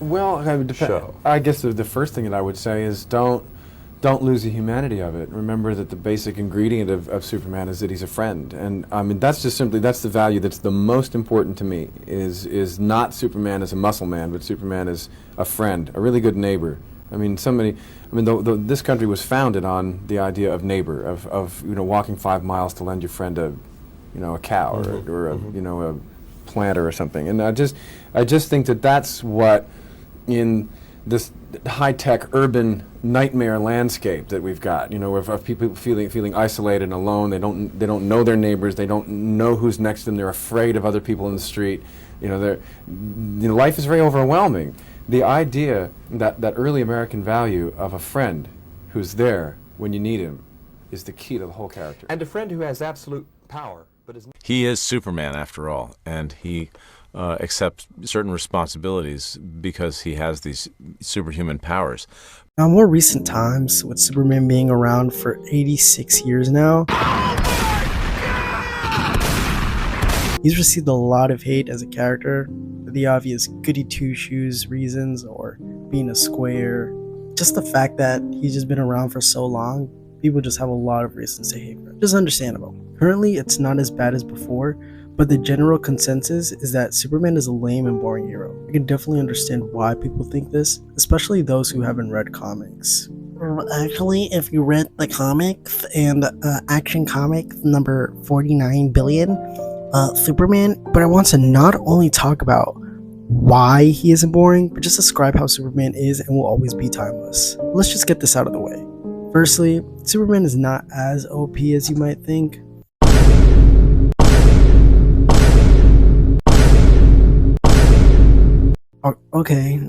Well, show? I guess the first thing that I would say is don't lose the humanity of it. Remember that the basic ingredient of Superman is that he's a friend, and I mean that's just simply that's the value that's the most important to me. Is not Superman as a muscle man, but Superman as a friend, a really good neighbor. I mean, somebody. I mean, this country was founded on the idea of neighbor, of walking 5 miles to lend your friend a cow or a a planter or something. And I just think that that's what in this high-tech urban nightmare landscape that we've got, of people feeling isolated and alone. They don't know their neighbors. They don't know who's next to them. They're afraid of other people in the street. Life is very overwhelming. The idea that early American value of a friend who's there when you need him is the key to the whole character. And a friend who has absolute power, but is He is Superman after all, and he accepts certain responsibilities because he has these superhuman powers. Now, more recent times, with Superman being around for 86 years now, he's received a lot of hate as a character for the obvious goody two-shoes reasons or being a square. Just the fact that he's just been around for so long, people just have a lot of reasons to hate him. Just understandable. Currently, it's not as bad as before, but the general consensus is that Superman is a lame and boring hero. I can definitely understand why people think this, especially those who haven't read comics. Actually, if you read the comics and Action Comics number 49 billion, Superman, but I want to not only talk about why he isn't boring, but just describe how Superman is and will always be timeless. Let's just get this out of the way. Firstly, Superman is not as OP as you might think. Okay,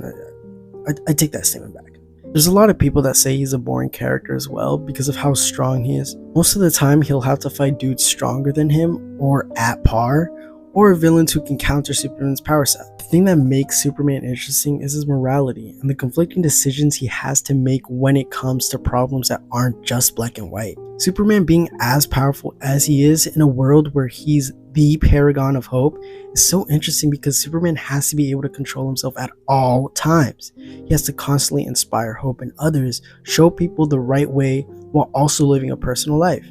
I take that statement back. There's a lot of people that say he's a boring character as well because of how strong he is. Most of the time, he'll have to fight dudes stronger than him or at par, or villains who can counter Superman's power set. The thing that makes Superman interesting is his morality and the conflicting decisions he has to make when it comes to problems that aren't just black and white. Superman being as powerful as he is in a world where he's the paragon of hope is so interesting because Superman has to be able to control himself at all times. He has to constantly inspire hope in others, show people the right way while also living a personal life.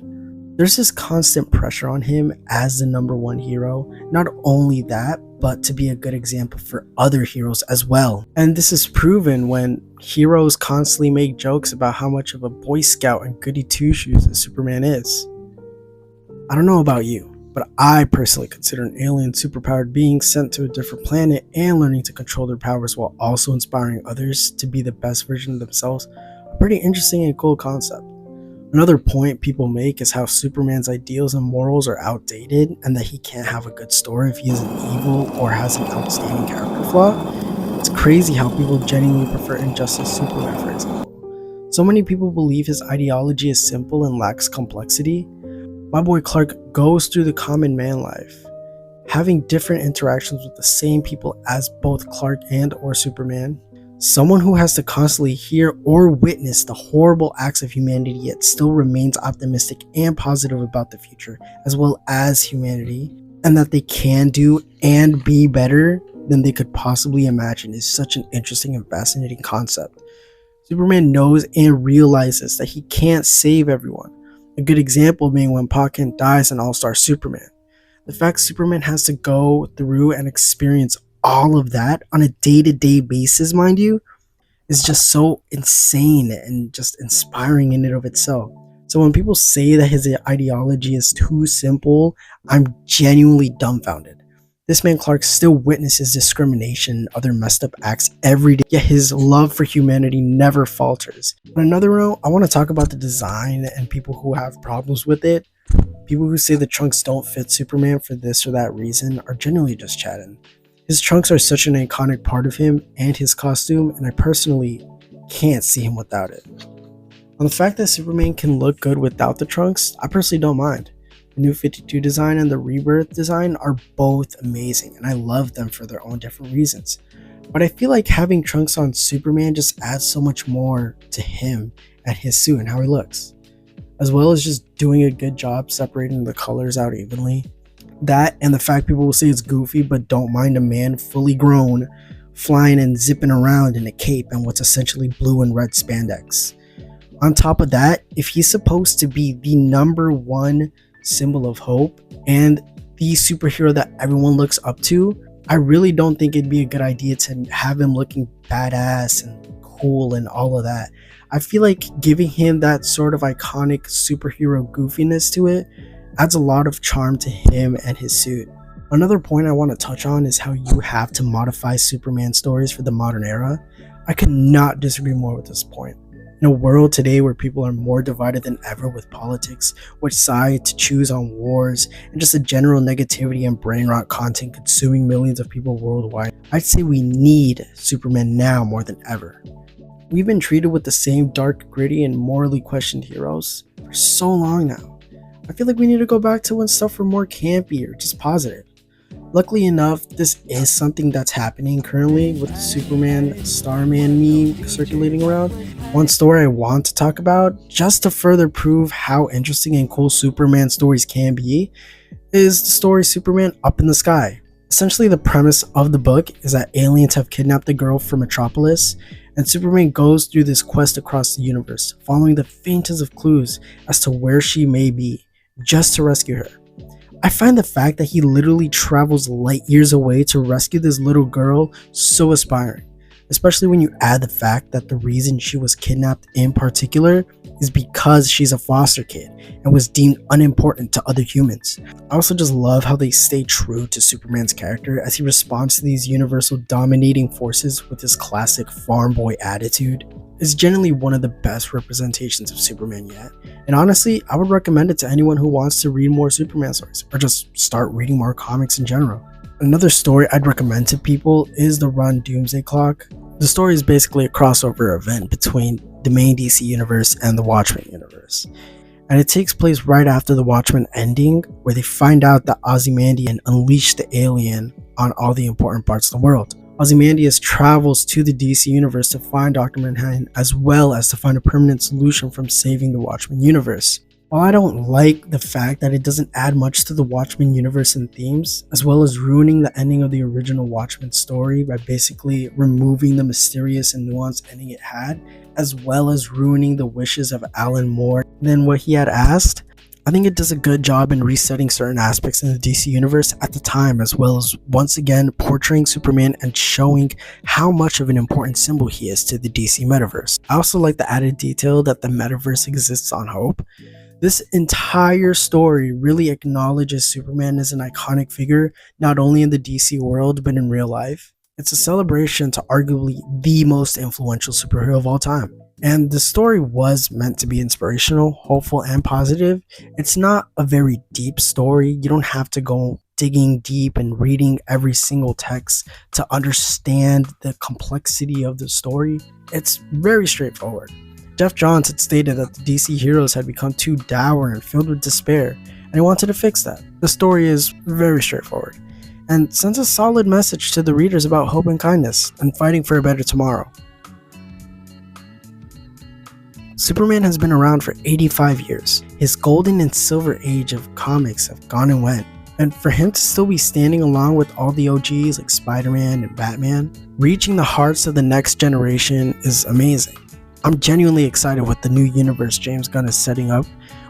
There's this constant pressure on him as the number one hero. Not only that, but to be a good example for other heroes as well. And this is proven when heroes constantly make jokes about how much of a Boy Scout and goody two-shoes that Superman is. I don't know about you, but I personally consider an alien superpowered being sent to a different planet and learning to control their powers while also inspiring others to be the best version of themselves a pretty interesting and cool concept. Another point people make is how Superman's ideals and morals are outdated and that he can't have a good story if he isn't evil or has an outstanding character flaw. It's crazy how people genuinely prefer Injustice Superman, for example. So many people believe his ideology is simple and lacks complexity. My boy Clark goes through the common man life, having different interactions with the same people as both Clark and or Superman. Someone who has to constantly hear or witness the horrible acts of humanity yet still remains optimistic and positive about the future as well as humanity, and that they can do and be better than they could possibly imagine is such an interesting and fascinating concept. Superman knows and realizes that he can't save everyone. A good example being when Pa Kent dies in All-Star Superman. The fact Superman has to go through and experience all of that on a day-to-day basis, mind you, is just so insane and just inspiring in and of itself. So when people say that his ideology is too simple, I'm genuinely dumbfounded. This man Clark still witnesses discrimination and other messed up acts every day, yet his love for humanity never falters. On another note, I want to talk about the design and people who have problems with it. People who say the trunks don't fit Superman for this or that reason are genuinely just chatting. His trunks are such an iconic part of him and his costume, and I personally can't see him without it. On the fact that Superman can look good without the trunks, I personally don't mind. The New 52 design and the Rebirth design are both amazing, and I love them for their own different reasons. But I feel like having trunks on Superman just adds so much more to him and his suit and how he looks, as well as just doing a good job separating the colors out evenly. That and the fact people will say it's goofy but don't mind a man fully grown, flying and zipping around in a cape and what's essentially blue and red spandex. On top of that, if he's supposed to be the number one symbol of hope and the superhero that everyone looks up to, I really don't think it'd be a good idea to have him looking badass and cool and all of that. I feel like giving him that sort of iconic superhero goofiness to it adds a lot of charm to him and his suit. Another point I want to touch on is how you have to modify Superman stories for the modern era. I could not disagree more with this point. In a world today where people are more divided than ever with politics, which side to choose on wars, and just a general negativity and brain rot content consuming millions of people worldwide, I'd say we need Superman now more than ever. We've been treated with the same dark, gritty, and morally questioned heroes for so long now. I feel like we need to go back to when stuff were more campy or just positive. Luckily enough, this is something that's happening currently with the Superman Starman meme circulating around. One story I want to talk about, just to further prove how interesting and cool Superman stories can be, is the story Superman Up in the Sky. Essentially, the premise of the book is that aliens have kidnapped the girl from Metropolis, and Superman goes through this quest across the universe, following the faintest of clues as to where she may be, just to rescue her. I find the fact that he literally travels light years away to rescue this little girl so inspiring, especially when you add the fact that the reason she was kidnapped in particular is because she's a foster kid and was deemed unimportant to other humans. I also just love how they stay true to Superman's character as he responds to these universal dominating forces with his classic farm boy attitude. It's genuinely one of the best representations of Superman yet, and honestly, I would recommend it to anyone who wants to read more Superman stories or just start reading more comics in general. Another story I'd recommend to people is the run Doomsday Clock. The story is basically a crossover event between the main DC universe and the Watchmen universe, and it takes place right after the Watchmen ending, where they find out that Ozymandias unleashed the alien on all the important parts of the world. Ozymandias travels to the DC universe to find Dr. Manhattan, as well as to find a permanent solution from saving the Watchmen universe. While I don't like the fact that it doesn't add much to the Watchmen universe and themes, as well as ruining the ending of the original Watchmen story by basically removing the mysterious and nuanced ending it had, as well as ruining the wishes of Alan Moore than what he had asked, I think it does a good job in resetting certain aspects in the DC universe at the time, as well as once again portraying Superman and showing how much of an important symbol he is to the DC metaverse. I also like the added detail that the metaverse exists on Hope. This entire story really acknowledges Superman as an iconic figure, not only in the DC world, but in real life. It's a celebration to arguably the most influential superhero of all time. And the story was meant to be inspirational, hopeful, and positive. It's not a very deep story. You don't have to go digging deep and reading every single text to understand the complexity of the story. It's very straightforward. Jeff Johns had stated that the DC heroes had become too dour and filled with despair, and he wanted to fix that. The story is very straightforward and sends a solid message to the readers about hope and kindness and fighting for a better tomorrow. Superman has been around for 85 years. His golden and silver age of comics have gone and went. And for him to still be standing along with all the OGs like Spider-Man and Batman, reaching the hearts of the next generation is amazing. I'm genuinely excited with the new universe James Gunn is setting up,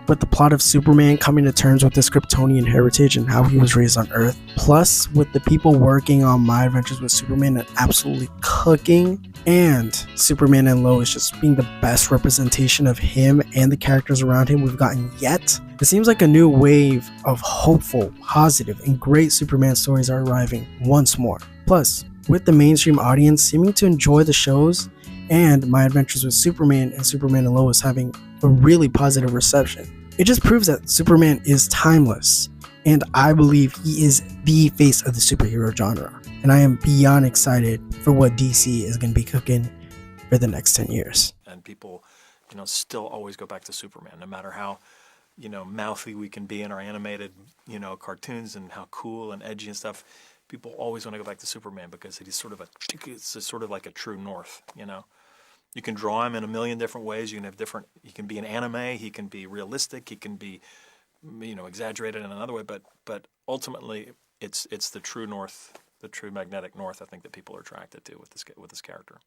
with the plot of Superman coming to terms with his Kryptonian heritage and how he was raised on Earth, plus with the people working on My Adventures with Superman and absolutely cooking, and Superman and Lois just being the best representation of him and the characters around him we've gotten yet. It seems like a new wave of hopeful, positive, and great Superman stories are arriving once more. Plus, with the mainstream audience seeming to enjoy the shows, and My Adventures with Superman and Superman and Lois having a really positive reception, it just proves that Superman is timeless, and I believe he is the face of the superhero genre, and I am beyond excited for what DC is going to be cooking for the next 10 years. And people, still always go back to Superman, no matter how, mouthy we can be in our animated, cartoons and how cool and edgy and stuff. People always want to go back to Superman because it's sort of like a true north, You can draw him in a million different ways. He can be an anime, he can be realistic, he can be, exaggerated in another way, but ultimately it's the true north the true magnetic north I think that people are attracted to with this character.